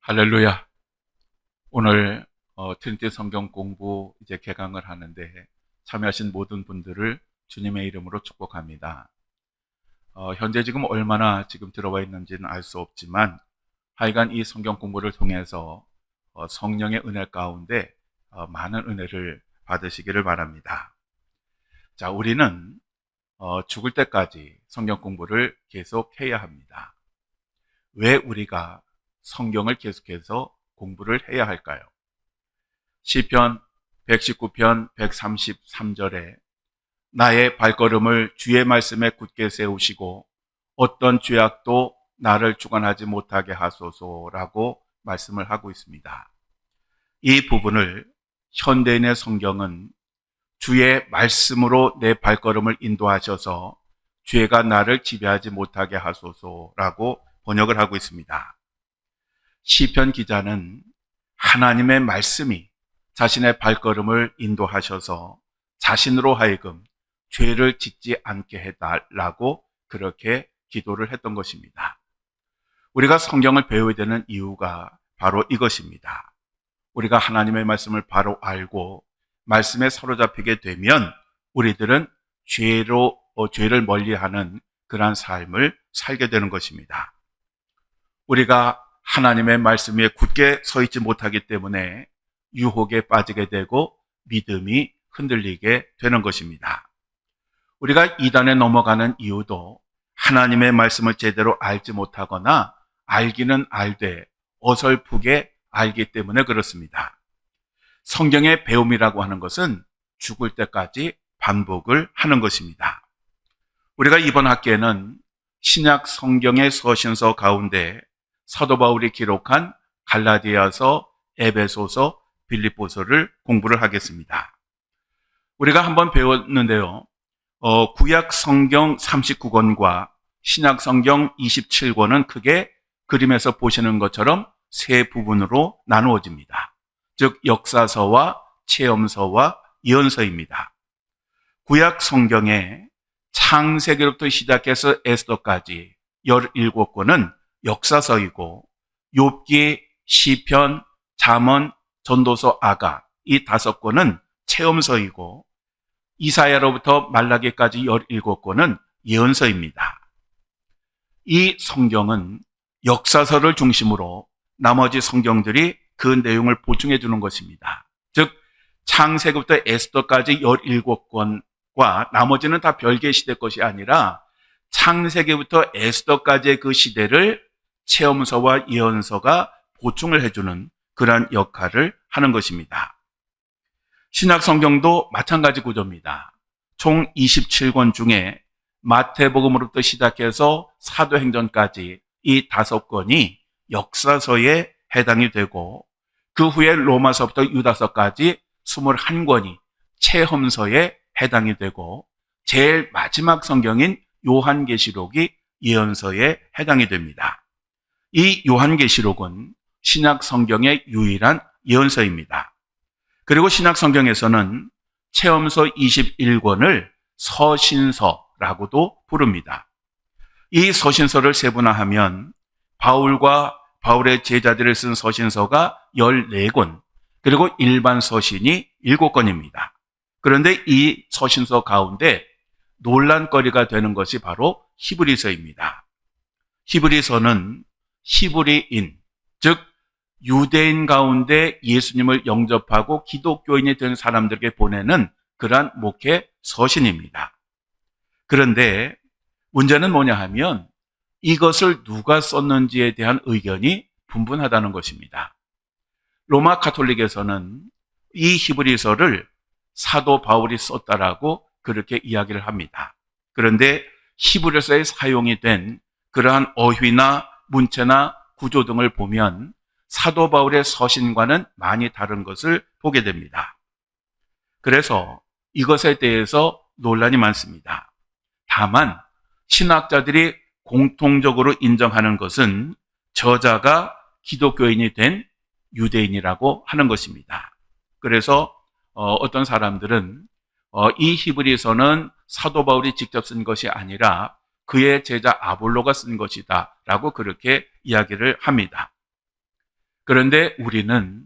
할렐루야. 오늘 트린티 성경 공부 이제 개강을 하는데 참여하신 모든 분들을 주님의 이름으로 축복합니다. 현재 지금 얼마나 지금 들어와 있는지는 알 수 없지만 하여간 이 성경 공부를 통해서 성령의 은혜 가운데 많은 은혜를 받으시기를 바랍니다. 자, 우리는 죽을 때까지 성경 공부를 계속 해야 합니다. 왜 우리가 성경을 계속해서 공부를 해야 할까요? 시편 119편 133절에 나의 발걸음을 주의 말씀에 굳게 세우시고 어떤 죄악도 나를 주관하지 못하게 하소서라고 말씀을 하고 있습니다. 이 부분을 현대인의 성경은 주의 말씀으로 내 발걸음을 인도하셔서 죄가 나를 지배하지 못하게 하소서라고 번역을 하고 있습니다. 시편 기자는 하나님의 말씀이 자신의 발걸음을 인도하셔서 자신으로 하여금 죄를 짓지 않게 해달라고 그렇게 기도를 했던 것입니다. 우리가 성경을 배워야 되는 이유가 바로 이것입니다. 우리가 하나님의 말씀을 바로 알고 말씀에 사로잡히게 되면 우리들은 죄를 멀리하는 그러한 삶을 살게 되는 것입니다. 우리가 하나님의 말씀 위에 굳게 서 있지 못하기 때문에 유혹에 빠지게 되고 믿음이 흔들리게 되는 것입니다. 우리가 이단에 넘어가는 이유도 하나님의 말씀을 제대로 알지 못하거나 알기는 알되 어설프게 알기 때문에 그렇습니다. 성경의 배움이라고 하는 것은 죽을 때까지 반복을 하는 것입니다. 우리가 이번 학기에는 신약 성경의 서신서 가운데 사도 바울이 기록한 갈라디아서, 에베소서, 빌립보서를 공부를 하겠습니다. 우리가 한번 배웠는데요. 구약 성경 39권과 신약 성경 27권은 크게 그림에서 보시는 것처럼 세 부분으로 나누어집니다. 즉 역사서와 체험서와 예언서입니다. 구약 성경에 창세기로부터 시작해서 에스더까지 17권은 역사서이고 욥기, 시편, 잠언, 전도서, 아가 이 5권은 체험서이고 이사야로부터 말라기까지 17권은 예언서입니다. 이 성경은 역사서를 중심으로 나머지 성경들이 그 내용을 보충해 주는 것입니다. 즉 창세기부터 에스더까지 17권과 나머지는 다 별개의 시대 것이 아니라 창세기부터 에스더까지의 그 시대를 체험서와 예언서가 보충을 해주는 그러한 역할을 하는 것입니다. 신약 성경도 마찬가지 구조입니다. 총 27권 중에 마태복음으로부터 시작해서 사도행전까지 이 5권이 역사서에 해당이 되고 그 후에 로마서부터 유다서까지 21권이 체험서에 해당이 되고 제일 마지막 성경인 요한계시록이 예언서에 해당이 됩니다. 이 요한계시록은 신약 성경의 유일한 예언서입니다. 그리고 신약 성경에서는 체험서 21권을 서신서라고도 부릅니다. 이 서신서를 세분화하면 바울과 바울의 제자들을 쓴 서신서가 14권, 그리고 일반 서신이 7권입니다. 그런데 이 서신서 가운데 논란거리가 되는 것이 바로 히브리서입니다. 히브리서는 히브리인, 즉 유대인 가운데 예수님을 영접하고 기독교인이 된 사람들에게 보내는 그러한 목회 서신입니다. 그런데 문제는 뭐냐 하면 이것을 누가 썼는지에 대한 의견이 분분하다는 것입니다. 로마 가톨릭에서는 이 히브리서를 사도 바울이 썼다라고 그렇게 이야기를 합니다. 그런데 히브리서에 사용이 된 그러한 어휘나 문체나 구조 등을 보면 사도 바울의 서신과는 많이 다른 것을 보게 됩니다. 그래서 이것에 대해서 논란이 많습니다. 다만 신학자들이 공통적으로 인정하는 것은 저자가 기독교인이 된 유대인이라고 하는 것입니다. 그래서 어떤 사람들은 이 히브리서는 사도 바울이 직접 쓴 것이 아니라 그의 제자 아볼로가 쓴 것이다 라고 그렇게 이야기를 합니다. 그런데 우리는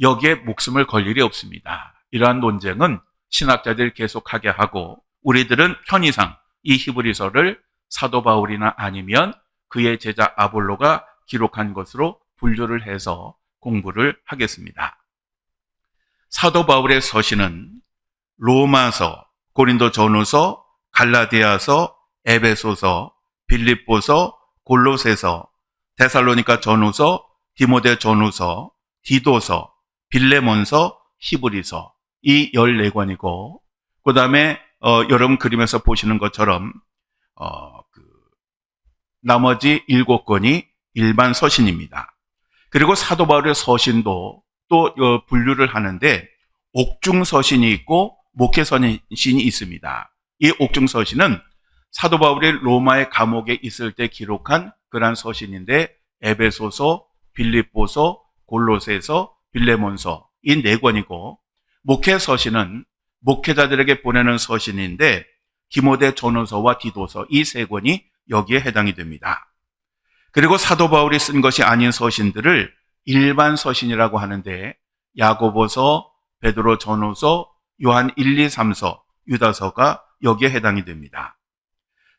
여기에 목숨을 걸 일이 없습니다. 이러한 논쟁은 신학자들이 계속하게 하고 우리들은 편의상 이 히브리서를 사도 바울이나 아니면 그의 제자 아볼로가 기록한 것으로 분류를 해서 공부를 하겠습니다. 사도 바울의 서신은 로마서, 고린도 전후서, 갈라디아서, 에베소서, 빌립보서, 골로새서, 데살로니가 전후서, 디모데 전후서, 디도서, 빌레몬서, 히브리서 이 14권이고 그 다음에 여러분 그림에서 보시는 것처럼 나머지 7권이 일반 서신입니다. 그리고 사도 바울의 서신도 또 분류를 하는데 옥중 서신이 있고 목회 서신이 있습니다. 이 옥중 서신은 사도 바울이 로마의 감옥에 있을 때 기록한 그러한 서신인데 에베소서, 빌립보서, 골로새서, 빌레몬서 이 4권이고 목회 서신은 목회자들에게 보내는 서신인데 디모데 전후서와 디도서 이 3권이 여기에 해당이 됩니다. 그리고 사도 바울이 쓴 것이 아닌 서신들을 일반 서신이라고 하는데 야고보서, 베드로 전후서, 요한 1, 2, 3서, 유다서가 여기에 해당이 됩니다.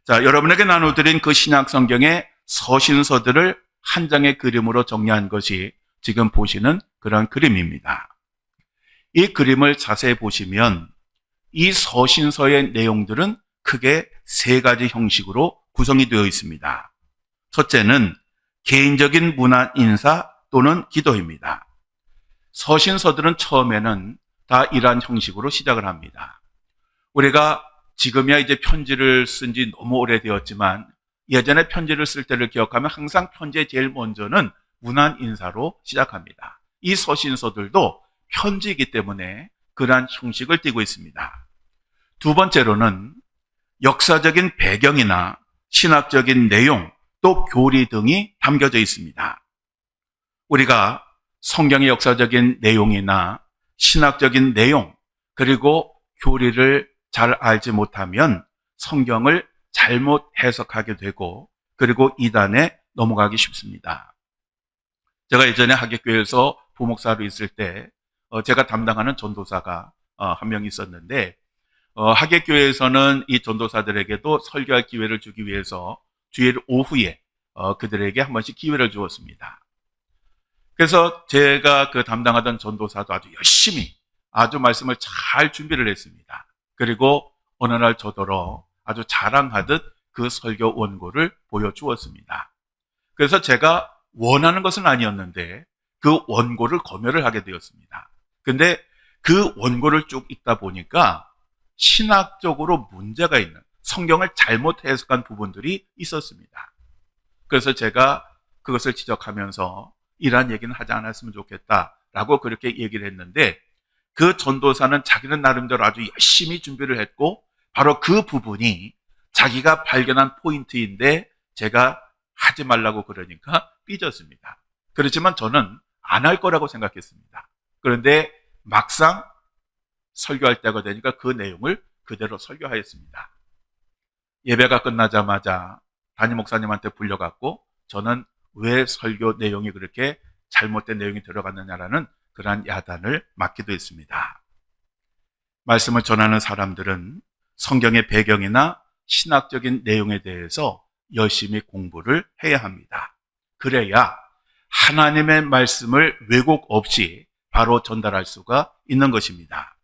자, 여러분에게 나눠드린 그 신약 성경의 서신서들을 한 장의 그림으로 정리한 것이 지금 보시는 그런 그림입니다. 이 그림을 자세히 보시면 이 서신서의 내용들은 크게 3가지 형식으로 구성이 되어 있습니다. 첫째는 개인적인 문안 인사 또는 기도입니다. 서신서들은 처음에는 다 이러한 형식으로 시작을 합니다. 우리가 지금이야 이제 편지를 쓴 지 너무 오래되었지만 예전에 편지를 쓸 때를 기억하면 항상 편지의 제일 먼저는 문안 인사로 시작합니다. 이 서신서들도 편지이기 때문에 그러한 형식을 띠고 있습니다. 두 번째로는 역사적인 배경이나 신학적인 내용 또 교리 등이 담겨져 있습니다. 우리가 성경의 역사적인 내용이나 신학적인 내용 그리고 교리를 잘 알지 못하면 성경을 잘못 해석하게 되고 그리고 이단에 넘어가기 쉽습니다. 제가 예전에 하객교회에서 부목사로 있을 때 제가 담당하는 전도사가 한 명 있었는데 하객교회에서는 이 전도사들에게도 설교할 기회를 주기 위해서 주일 오후에 그들에게 한 번씩 기회를 주었습니다. 그래서 제가 그 담당하던 전도사도 아주 열심히 아주 말씀을 잘 준비를 했습니다. 그리고 어느 날 저더러 아주 자랑하듯 그 설교 원고를 보여주었습니다. 그래서 제가 원하는 것은 아니었는데 그 원고를 검열을 하게 되었습니다. 근데 그 원고를 쭉 읽다 보니까 신학적으로 문제가 있는 성경을 잘못 해석한 부분들이 있었습니다. 그래서 제가 그것을 지적하면서 이러한 얘기는 하지 않았으면 좋겠다라고 그렇게 얘기를 했는데 그 전도사는 자기는 나름대로 아주 열심히 준비를 했고 바로 그 부분이 자기가 발견한 포인트인데 제가 하지 말라고 그러니까 삐졌습니다. 그렇지만 저는 안 할 거라고 생각했습니다. 그런데 막상 설교할 때가 되니까 그 내용을 그대로 설교하였습니다. 예배가 끝나자마자 담임 목사님한테 불려갔고 저는 왜 설교 내용이 그렇게 잘못된 내용이 들어갔느냐라는 그러한 야단을 맞기도 했습니다. 말씀을 전하는 사람들은 성경의 배경이나 신학적인 내용에 대해서 열심히 공부를 해야 합니다. 그래야 하나님의 말씀을 왜곡 없이 바로 전달할 수가 있는 것입니다.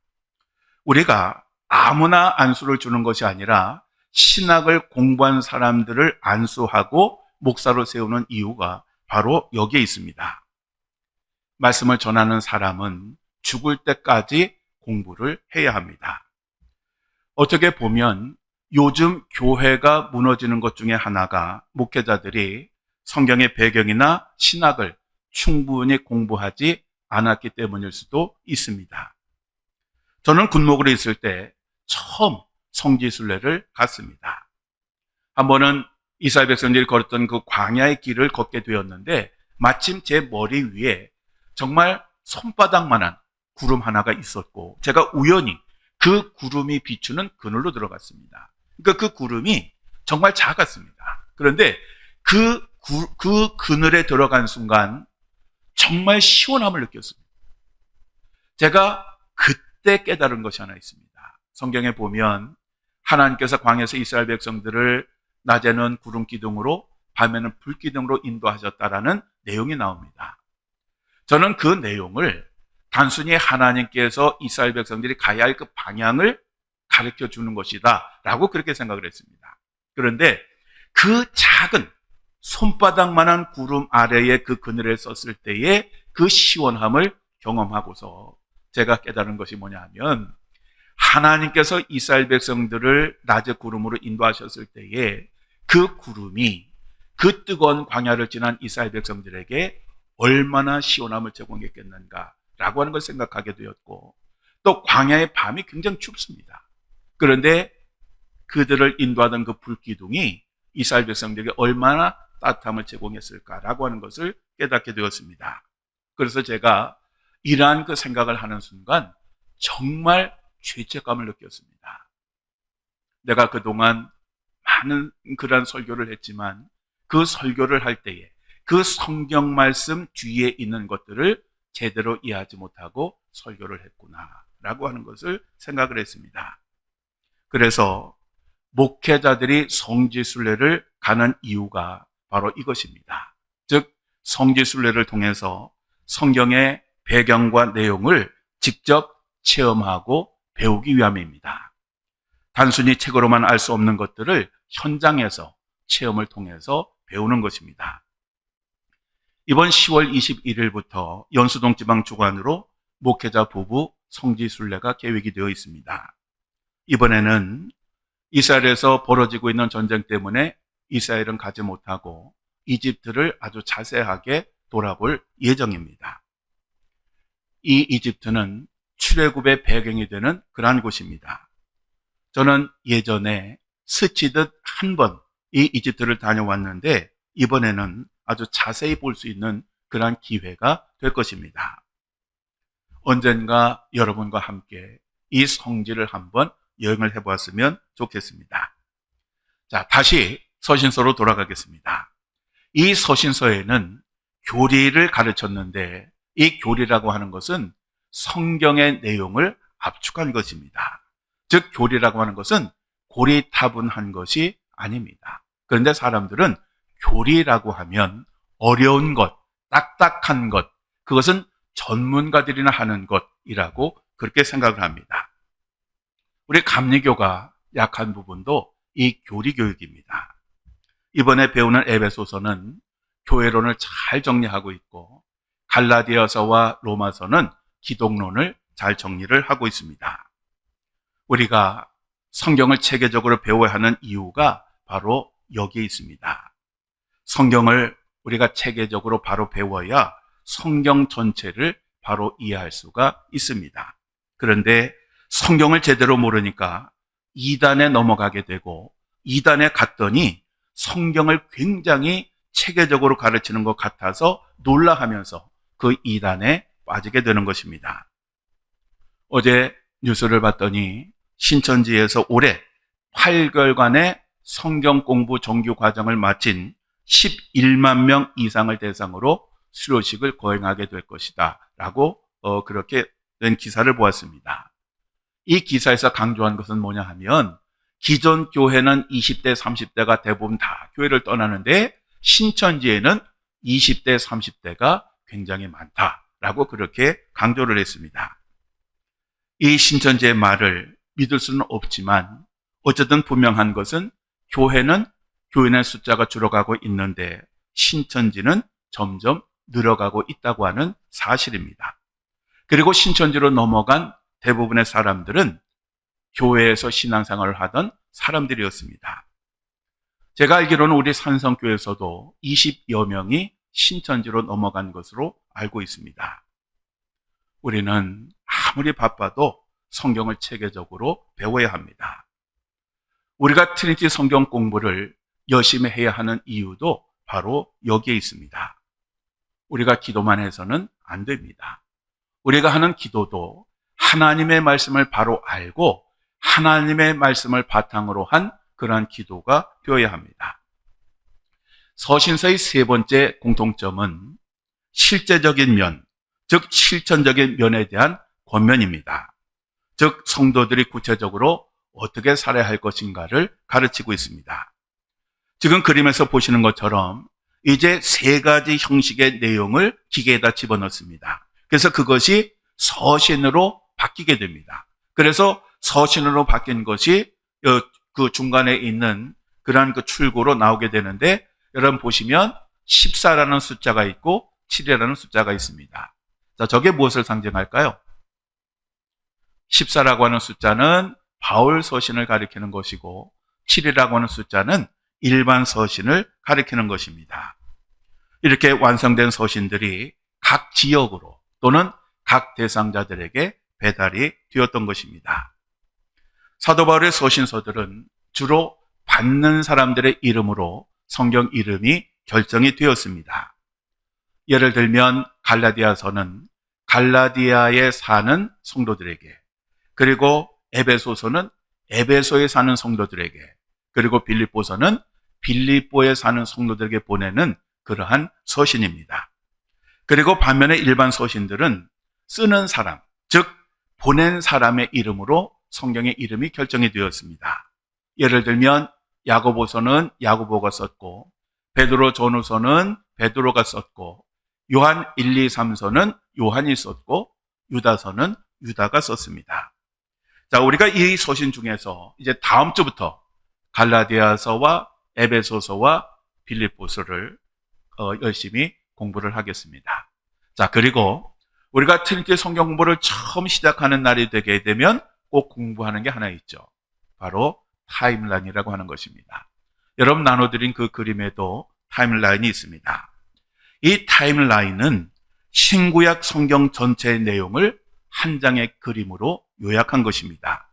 우리가 아무나 안수를 주는 것이 아니라 신학을 공부한 사람들을 안수하고 목사로 세우는 이유가 바로 여기에 있습니다. 말씀을 전하는 사람은 죽을 때까지 공부를 해야 합니다. 어떻게 보면 요즘 교회가 무너지는 것 중에 하나가 목회자들이 성경의 배경이나 신학을 충분히 공부하지 않았기 때문일 수도 있습니다. 저는 군목으로 있을 때 처음 성지순례를 갔습니다. 한 번은 이스라엘 백성들이 걸었던 그 광야의 길을 걷게 되었는데 마침 제 머리 위에 정말 손바닥만한 구름 하나가 있었고 제가 우연히 그 구름이 비추는 그늘로 들어갔습니다. 그러니까 그 구름이 정말 작았습니다. 그런데 그 그늘에 들어간 순간 정말 시원함을 느꼈습니다. 제가 그때 깨달은 것이 하나 있습니다. 성경에 보면 하나님께서 광야에서 이스라엘 백성들을 낮에는 구름 기둥으로 밤에는 불 기둥으로 인도하셨다라는 내용이 나옵니다. 저는 그 내용을 단순히 하나님께서 이스라엘 백성들이 가야 할 그 방향을 가르쳐 주는 것이다 라고 그렇게 생각을 했습니다. 그런데 그 작은 손바닥만한 구름 아래에 그 그늘에 섰을 때의 그 시원함을 경험하고서 제가 깨달은 것이 뭐냐 하면, 하나님께서 이스라엘 백성들을 낮에 구름으로 인도하셨을 때에 그 구름이 그 뜨거운 광야를 지난 이스라엘 백성들에게 얼마나 시원함을 제공했겠는가라고 하는 걸 생각하게 되었고, 또 광야의 밤이 굉장히 춥습니다. 그런데 그들을 인도하던 그 불기둥이 이스라엘 백성들에게 얼마나 따뜻함을 제공했을까라고 하는 것을 깨닫게 되었습니다. 그래서 제가 이러한 그 생각을 하는 순간 정말 죄책감을 느꼈습니다. 내가 그동안 많은 그런 설교를 했지만 그 설교를 할 때에 그 성경 말씀 뒤에 있는 것들을 제대로 이해하지 못하고 설교를 했구나라고 하는 것을 생각을 했습니다. 그래서 목회자들이 성지순례를 가는 이유가 바로 이것입니다. 즉 성지순례를 통해서 성경의 배경과 내용을 직접 체험하고 배우기 위함입니다. 단순히 책으로만 알 수 없는 것들을 현장에서 체험을 통해서 배우는 것입니다. 이번 10월 21일부터 연수동 지방 주관으로 목회자 부부 성지순례가 계획이 되어 있습니다. 이번에는 이스라엘에서 벌어지고 있는 전쟁 때문에 이스라엘은 가지 못하고 이집트를 아주 자세하게 돌아볼 예정입니다. 이 이집트는 출애굽의 배경이 되는 그러한 곳입니다. 저는 예전에 스치듯 한 번 이 이집트를 다녀왔는데 이번에는 아주 자세히 볼 수 있는 그러한 기회가 될 것입니다. 언젠가 여러분과 함께 이 성지를 한번 여행을 해보았으면 좋겠습니다. 자, 다시 서신서로 돌아가겠습니다. 이 서신서에는 교리를 가르쳤는데 이 교리라고 하는 것은 성경의 내용을 압축한 것입니다. 즉 교리라고 하는 것은 고리타분한 것이 아닙니다. 그런데 사람들은 교리라고 하면 어려운 것, 딱딱한 것, 그것은 전문가들이나 하는 것이라고 그렇게 생각을 합니다. 우리 감리교가 약한 부분도 이 교리 교육입니다. 이번에 배우는 에베소서는 교회론을 잘 정리하고 있고 갈라디아서와 로마서는 기독론을 잘 정리를 하고 있습니다. 우리가 성경을 체계적으로 배워야 하는 이유가 바로 여기에 있습니다. 성경을 우리가 체계적으로 바로 배워야 성경 전체를 바로 이해할 수가 있습니다. 그런데 성경을 제대로 모르니까 이단에 넘어가게 되고 이단에 갔더니 성경을 굉장히 체계적으로 가르치는 것 같아서 놀라하면서 그 이단에 빠지게 되는 것입니다. 어제 뉴스를 봤더니 신천지에서 올해 8개월간의 성경 공부 정규 과정을 마친 11만 명 이상을 대상으로 수료식을 거행하게 될 것이다 라고 그렇게 된 기사를 보았습니다. 이 기사에서 강조한 것은 뭐냐 하면 기존 교회는 20대, 30대가 대부분 다 교회를 떠나는데 신천지에는 20대, 30대가 굉장히 많다라고 그렇게 강조를 했습니다. 이 신천지의 말을 믿을 수는 없지만 어쨌든 분명한 것은 교회의 숫자가 줄어가고 있는데 신천지는 점점 늘어가고 있다고 하는 사실입니다. 그리고 신천지로 넘어간 대부분의 사람들은 교회에서 신앙생활을 하던 사람들이었습니다. 제가 알기로는 우리 산성교에서도 20여 명이 신천지로 넘어간 것으로 알고 있습니다. 우리는 아무리 바빠도 성경을 체계적으로 배워야 합니다. 우리가 트리니티 성경 공부를 열심히 해야 하는 이유도 바로 여기에 있습니다. 우리가 기도만 해서는 안 됩니다. 우리가 하는 기도도 하나님의 말씀을 바로 알고 하나님의 말씀을 바탕으로 한 그러한 기도가 되어야 합니다. 서신서의 세 번째 공통점은 실제적인 면, 즉 실천적인 면에 대한 권면입니다. 즉 성도들이 구체적으로 어떻게 살아야 할 것인가를 가르치고 있습니다. 지금 그림에서 보시는 것처럼 이제 세 가지 형식의 내용을 기계에다 집어넣습니다. 그래서 그것이 서신으로 바뀌게 됩니다. 그래서 서신으로 바뀐 것이 그 중간에 있는 그러한 그 출구로 나오게 되는데, 여러분 보시면 14라는 숫자가 있고 7이라는 숫자가 있습니다. 자, 저게 무엇을 상징할까요? 14라고 하는 숫자는 바울 서신을 가리키는 것이고 7이라고 하는 숫자는 일반 서신을 가리키는 것입니다. 이렇게 완성된 서신들이 각 지역으로 또는 각 대상자들에게 배달이 되었던 것입니다. 사도 바울의 서신서들은 주로 받는 사람들의 이름으로 성경 이름이 결정이 되었습니다. 예를 들면 갈라디아서는 갈라디아에 사는 성도들에게, 그리고 에베소서는 에베소에 사는 성도들에게, 그리고 빌립보서는 빌립보에 사는 성도들에게 보내는 그러한 서신입니다. 그리고 반면에 일반 서신들은 쓰는 사람, 즉 보낸 사람의 이름으로 성경의 이름이 결정이 되었습니다. 예를 들면 야고보서는 야고보가 썼고, 베드로 전후서는 베드로가 썼고, 요한 1, 2, 3서는 요한이 썼고, 유다서는 유다가 썼습니다. 자, 우리가 이 서신 중에서 이제 다음 주부터 갈라디아서와 에베소서와 빌립보서를 열심히 공부를 하겠습니다. 자, 그리고 우리가 트리니티 성경 공부를 처음 시작하는 날이 되게 되면 꼭 공부하는 게 하나 있죠. 바로 타임라인이라고 하는 것입니다. 여러분 나눠드린 그 그림에도 타임라인이 있습니다. 이 타임라인은 신구약 성경 전체의 내용을 한 장의 그림으로 요약한 것입니다.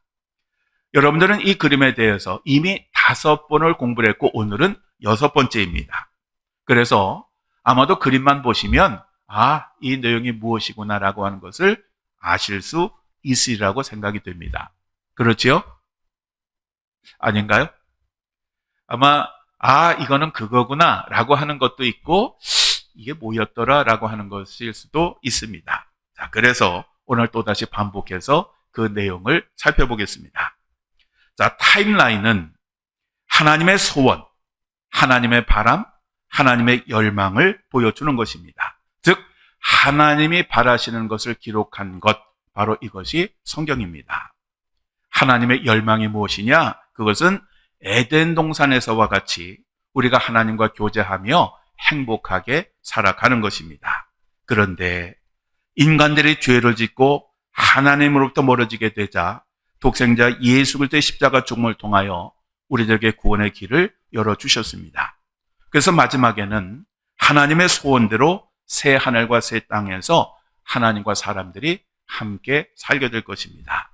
여러분들은 이 그림에 대해서 이미 5번을 공부를 했고 오늘은 6번째입니다. 그래서 아마도 그림만 보시면 이 내용이 무엇이구나라고 하는 것을 아실 수 있으리라고 생각이 됩니다. 그렇지요? 아닌가요? 아마 이거는 그거구나 라고 하는 것도 있고 이게 뭐였더라 라고 하는 것일 수도 있습니다. 자, 그래서 오늘 또다시 반복해서 그 내용을 살펴보겠습니다. 자, 타임라인은 하나님의 소원, 하나님의 바람, 하나님의 열망을 보여주는 것입니다. 즉 하나님이 바라시는 것을 기록한 것, 바로 이것이 성경입니다. 하나님의 열망이 무엇이냐? 그것은 에덴 동산에서와 같이 우리가 하나님과 교제하며 행복하게 살아가는 것입니다. 그런데 인간들이 죄를 짓고 하나님으로부터 멀어지게 되자 독생자 예수 그리스도의 십자가 죽음을 통하여 우리들에게 구원의 길을 열어주셨습니다. 그래서 마지막에는 하나님의 소원대로 새 하늘과 새 땅에서 하나님과 사람들이 함께 살게 될 것입니다.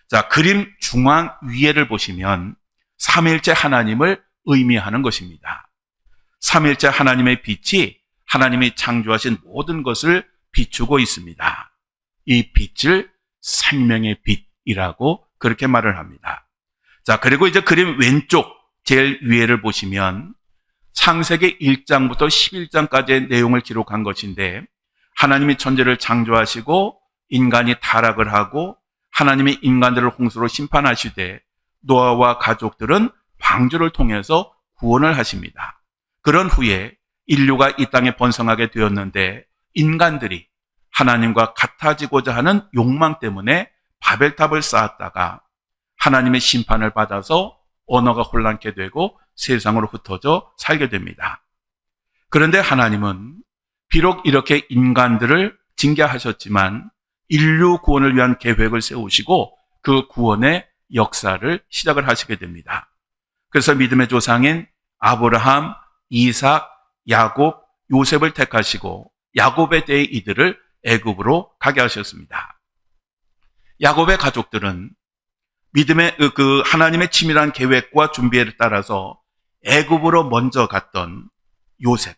자, 그림 중앙 위에를 보시면 삼위일체 하나님을 의미하는 것입니다. 삼위일체 하나님의 빛이 하나님이 창조하신 모든 것을 비추고 있습니다. 이 빛을 생명의 빛이라고 그렇게 말을 합니다. 자, 그리고 이제 그림 왼쪽 제일 위에를 보시면 창세기 1장부터 11장까지의 내용을 기록한 것인데, 하나님이 천지를 창조하시고 인간이 타락을 하고 하나님이 인간들을 홍수로 심판하시되 노아와 가족들은 방주를 통해서 구원을 하십니다. 그런 후에 인류가 이 땅에 번성하게 되었는데 인간들이 하나님과 같아지고자 하는 욕망 때문에 바벨탑을 쌓았다가 하나님의 심판을 받아서 언어가 혼란케 되고 세상으로 흩어져 살게 됩니다. 그런데 하나님은 비록 이렇게 인간들을 징계하셨지만 인류 구원을 위한 계획을 세우시고 그 구원의 역사를 시작을 하시게 됩니다. 그래서 믿음의 조상인 아브라함, 이삭, 야곱, 요셉을 택하시고 야곱의 때에 이들을 애굽으로 가게 하셨습니다. 야곱의 가족들은 믿음의 그 하나님의 치밀한 계획과 준비에 따라서 애굽으로 먼저 갔던 요셉,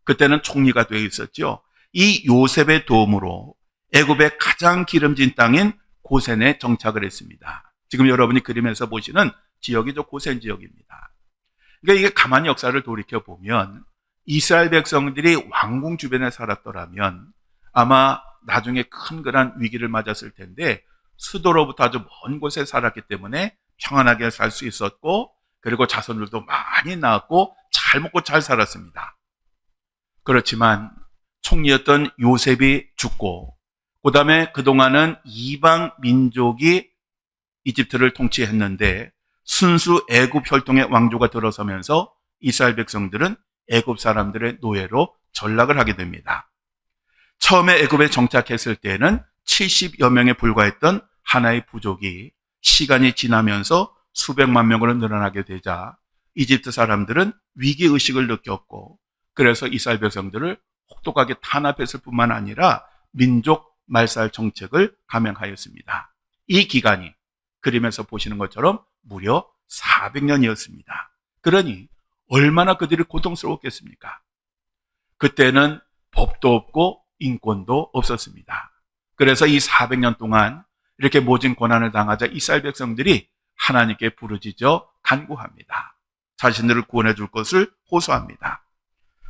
그때는 총리가 되어 있었죠. 이 요셉의 도움으로 애굽의 가장 기름진 땅인 고센에 정착을 했습니다. 지금 여러분이 그림에서 보시는 지역이 저 고센 지역입니다. 그러니까 이게 가만히 역사를 돌이켜 보면 이스라엘 백성들이 왕궁 주변에 살았더라면 아마 나중에 큰 그런 위기를 맞았을 텐데 수도로부터 아주 먼 곳에 살았기 때문에 평안하게 살 수 있었고, 그리고 자손들도 많이 낳았고 잘 먹고 잘 살았습니다. 그렇지만 총리였던 요셉이 죽고, 그 다음에 그동안은 이방 민족이 이집트를 통치했는데 순수 애굽 혈통의 왕조가 들어서면서 이스라엘 백성들은 애굽 사람들의 노예로 전락을 하게 됩니다. 처음에 애굽에 정착했을 때는 70여 명에 불과했던 하나의 부족이 시간이 지나면서 수백만 명으로 늘어나게 되자 이집트 사람들은 위기의식을 느꼈고, 그래서 이스라엘 백성들을 혹독하게 탄압했을 뿐만 아니라 민족 말살 정책을 감행하였습니다. 이 기간이 그림에서 보시는 것처럼 무려 400년이었습니다. 그러니 얼마나 그들이 고통스러웠겠습니까? 그때는 법도 없고 인권도 없었습니다. 그래서 이 400년 동안 이렇게 모진 고난을 당하자 이스라엘 백성들이 하나님께 부르짖어 간구합니다. 자신들을 구원해 줄 것을 호소합니다.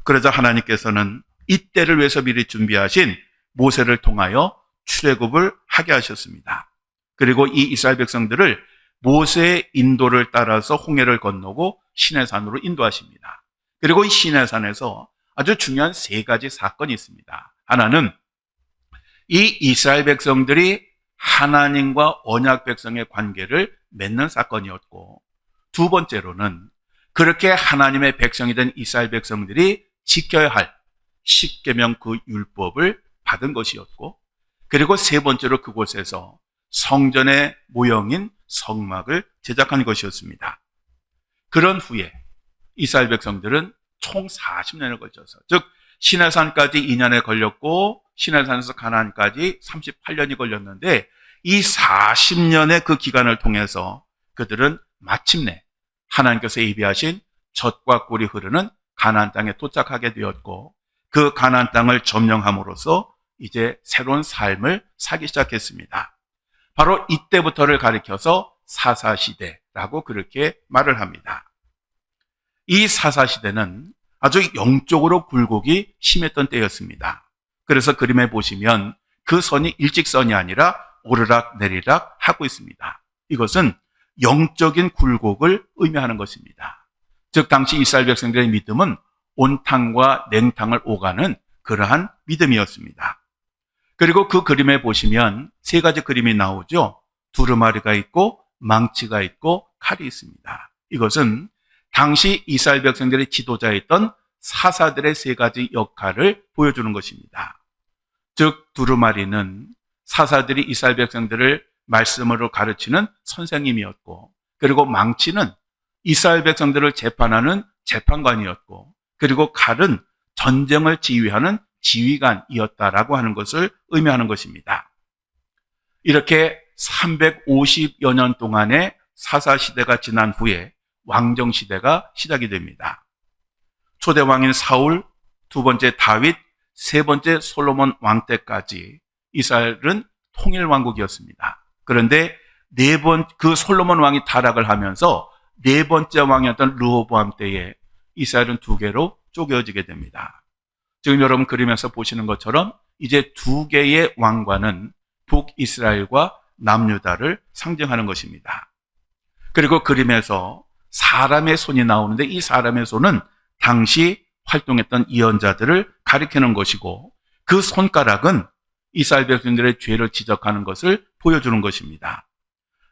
그러자 하나님께서는 이때를 위해서 미리 준비하신 모세를 통하여 출애굽을 하게 하셨습니다. 그리고 이 이스라엘 백성들을 모세의 인도를 따라서 홍해를 건너고 시내산으로 인도하십니다. 그리고 이 시내산에서 아주 중요한 세 가지 사건이 있습니다. 하나는 이 이스라엘 백성들이 하나님과 언약 백성의 관계를 맺는 사건이었고, 두 번째로는 그렇게 하나님의 백성이 된 이스라엘 백성들이 지켜야 할 십계명 그 율법을 받은 것이었고, 그리고 세 번째로 그곳에서 성전의 모형인 성막을 제작한 것이었습니다. 그런 후에 이스라엘 백성들은 총 40년을 걸쳐서, 즉 시내산까지 2년에 걸렸고 시내산에서 가나안까지 38년이 걸렸는데, 이 40년의 그 기간을 통해서 그들은 마침내 하나님께서 예비하신 젖과 꿀이 흐르는 가나안 땅에 도착하게 되었고, 그 가나안 땅을 점령함으로써 이제 새로운 삶을 살기 시작했습니다. 바로 이때부터를 가리켜서 사사시대라고 그렇게 말을 합니다. 이 사사시대는 아주 영적으로 굴곡이 심했던 때였습니다. 그래서 그림에 보시면 그 선이 일직선이 아니라 오르락 내리락 하고 있습니다. 이것은 영적인 굴곡을 의미하는 것입니다. 즉 당시 이스라엘 백성들의 믿음은 온탕과 냉탕을 오가는 그러한 믿음이었습니다. 그리고 그 그림에 보시면 세 가지 그림이 나오죠. 두루마리가 있고 망치가 있고 칼이 있습니다. 이것은 당시 이스라엘 백성들의 지도자였던 사사들의 세 가지 역할을 보여주는 것입니다. 즉 두루마리는 사사들이 이스라엘 백성들을 말씀으로 가르치는 선생님이었고, 그리고 망치는 이스라엘 백성들을 재판하는 재판관이었고, 그리고 칼은 전쟁을 지휘하는 지휘관이었다라고 하는 것을 의미하는 것입니다. 이렇게 350여 년 동안의 사사시대가 지난 후에 왕정시대가 시작이 됩니다. 초대 왕인 사울, 두 번째 다윗, 세 번째 솔로몬 왕 때까지 이스라엘은 통일왕국이었습니다. 그런데 그 솔로몬 왕이 타락을 하면서 네 번째 왕이었던 르호보암 때에 이스라엘은 두 개로 쪼개어지게 됩니다. 지금 여러분 그림에서 보시는 것처럼 이제 두 개의 왕관은 북이스라엘과 남유다를 상징하는 것입니다. 그리고 그림에서 사람의 손이 나오는데, 이 사람의 손은 당시 활동했던 예언자들을 가리키는 것이고, 그 손가락은 이스라엘 백성들의 죄를 지적하는 것을 보여주는 것입니다.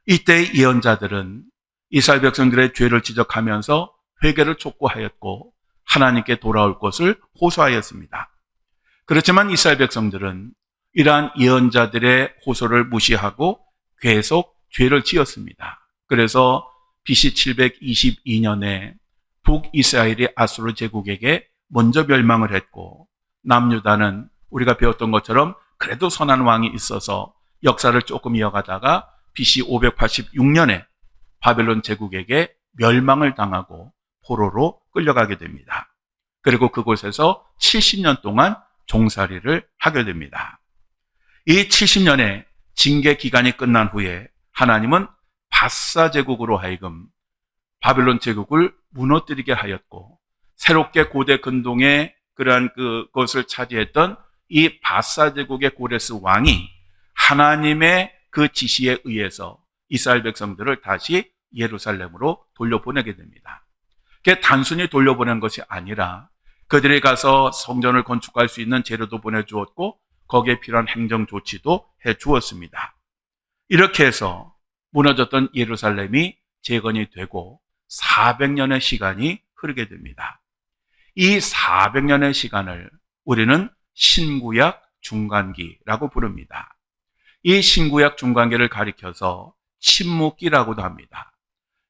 이때 예언자들은 이스라엘 백성들의 죄를 지적하면서 회개를 촉구하였고 하나님께 돌아올 것을 호소하였습니다. 그렇지만 이스라엘 백성들은 이러한 예언자들의 호소를 무시하고 계속 죄를 지었습니다. 그래서 BC 722년에 북이스라엘이 아수르 제국에게 먼저 멸망을 했고, 남유다는 우리가 배웠던 것처럼 그래도 선한 왕이 있어서 역사를 조금 이어가다가 BC 586년에 바벨론 제국에게 멸망을 당하고 포로로 끌려가게 됩니다. 그리고 그곳에서 70년 동안 종살이를 하게 됩니다. 이 70년의 징계 기간이 끝난 후에 하나님은 바사 제국으로 하여금 바벨론 제국을 무너뜨리게 하였고, 새롭게 고대 근동의 그러한 그것을 차지했던 이 바사 제국의 고레스 왕이 하나님의 그 지시에 의해서 이스라엘 백성들을 다시 예루살렘으로 돌려보내게 됩니다. 그게 단순히 돌려보낸 것이 아니라 그들이 가서 성전을 건축할 수 있는 재료도 보내주었고 거기에 필요한 행정 조치도 해주었습니다. 이렇게 해서 무너졌던 예루살렘이 재건이 되고 400년의 시간이 흐르게 됩니다. 이 400년의 시간을 우리는 신구약 중간기라고 부릅니다. 이 신구약 중간기를 가리켜서 침묵기라고도 합니다.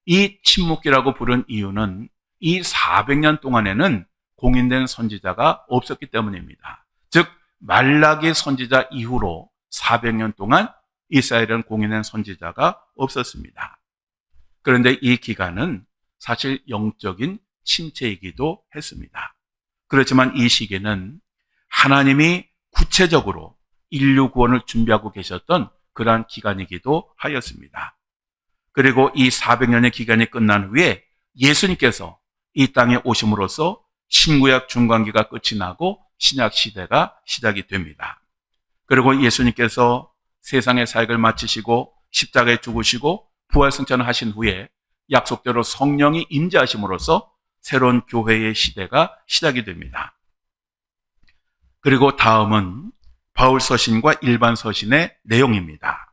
이 침묵기라고 부른 이유는 이 400년 동안에는 공인된 선지자가 없었기 때문입니다. 즉 말라기 선지자 이후로 400년 동안 이스라엘은 공인된 선지자가 없었습니다. 그런데 이 기간은 사실 영적인 침체이기도 했습니다. 그렇지만 이 시기는 하나님이 구체적으로 인류 구원을 준비하고 계셨던 그러한 기간이기도 하였습니다. 그리고 이 400년의 기간이 끝난 후에 예수님께서 이 땅에 오심으로써 신구약 중간기가 끝이 나고 신약 시대가 시작이 됩니다. 그리고 예수님께서 세상의 사역을 마치시고 십자가에 죽으시고 부활승천을 하신 후에 약속대로 성령이 임재하심으로써 새로운 교회의 시대가 시작이 됩니다. 그리고 다음은 바울 서신과 일반 서신의 내용입니다.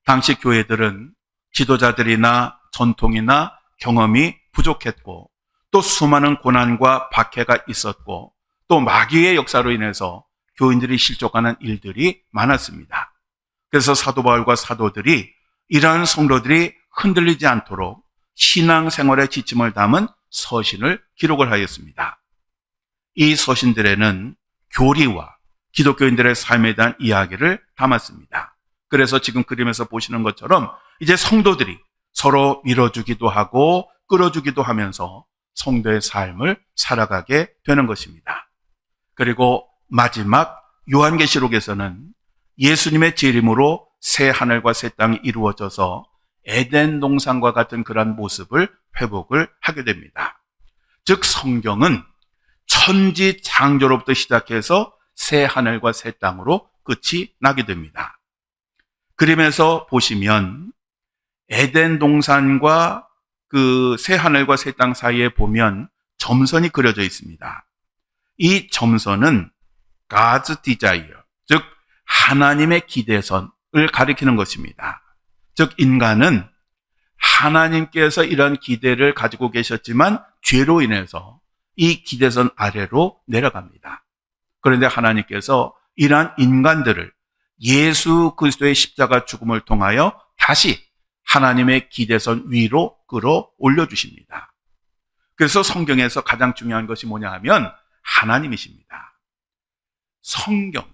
당시 교회들은 지도자들이나 전통이나 경험이 부족했고 또 수많은 고난과 박해가 있었고 또 마귀의 역사로 인해서 교인들이 실족하는 일들이 많았습니다. 그래서 사도 바울과 사도들이 이러한 성도들이 흔들리지 않도록 신앙생활의 지침을 담은 서신을 기록을 하였습니다. 이 서신들에는 교리와 기독교인들의 삶에 대한 이야기를 담았습니다. 그래서 지금 그림에서 보시는 것처럼 이제 성도들이 서로 밀어주기도 하고 끌어주기도 하면서 성도의 삶을 살아가게 되는 것입니다. 그리고 마지막 요한계시록에서는 예수님의 재림으로 새 하늘과 새 땅이 이루어져서 에덴 동산과 같은 그런 모습을 회복을 하게 됩니다. 즉 성경은 천지 창조로부터 시작해서 새 하늘과 새 땅으로 끝이 나게 됩니다. 그림에서 보시면 에덴 동산과 그 새 하늘과 새 땅 사이에 보면 점선이 그려져 있습니다. 이 점선은 God's desire, 즉 하나님의 기대선을 가리키는 것입니다. 즉 인간은 하나님께서 이런 기대를 가지고 계셨지만 죄로 인해서 이 기대선 아래로 내려갑니다. 그런데 하나님께서 이러한 인간들을 예수 그리스도의 십자가 죽음을 통하여 다시 하나님의 기대선 위로 끌어올려 주십니다. 그래서 성경에서 가장 중요한 것이 뭐냐 하면 하나님이십니다. 성경,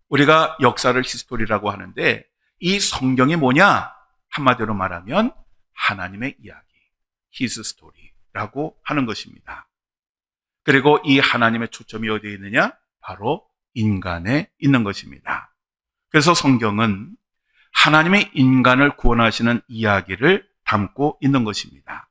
우리가 역사를 히스토리라고 하는데 이 성경이 뭐냐? 한마디로 말하면 하나님의 이야기, His story라고 하는 것입니다. 그리고 이 하나님의 초점이 어디에 있느냐? 바로 인간에 있는 것입니다. 그래서 성경은 하나님의 인간을 구원하시는 이야기를 담고 있는 것입니다.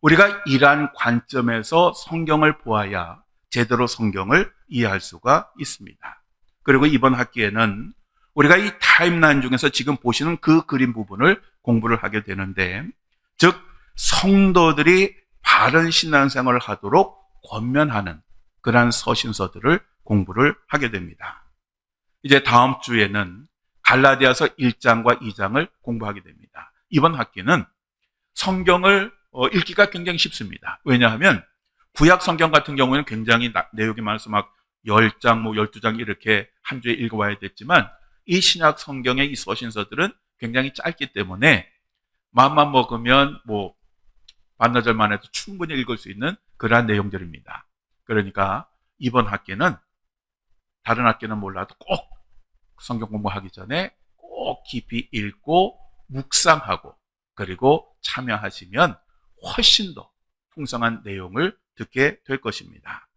우리가 이러한 관점에서 성경을 보아야 제대로 성경을 이해할 수가 있습니다. 그리고 이번 학기에는 우리가 이 타임라인 중에서 지금 보시는 그 그림 부분을 공부를 하게 되는데, 즉 성도들이 바른 신앙생활을 하도록 권면하는 그러한 서신서들을 공부를 하게 됩니다. 이제 다음 주에는 갈라디아서 1장과 2장을 공부하게 됩니다. 이번 학기는 성경을 읽기가 굉장히 쉽습니다. 왜냐하면 구약 성경 같은 경우에는 굉장히 내용이 많아서 막 10장, 12장 이렇게 한 주에 읽어와야 됐지만 이 신약 성경의 이 서신서들은 굉장히 짧기 때문에 마음만 먹으면 반나절만 해도 충분히 읽을 수 있는 그러한 내용들입니다. 그러니까 이번 학기는 다른 학기는 몰라도 꼭 성경 공부하기 전에 꼭 깊이 읽고 묵상하고 그리고 참여하시면 훨씬 더 풍성한 내용을 듣게 될 것입니다.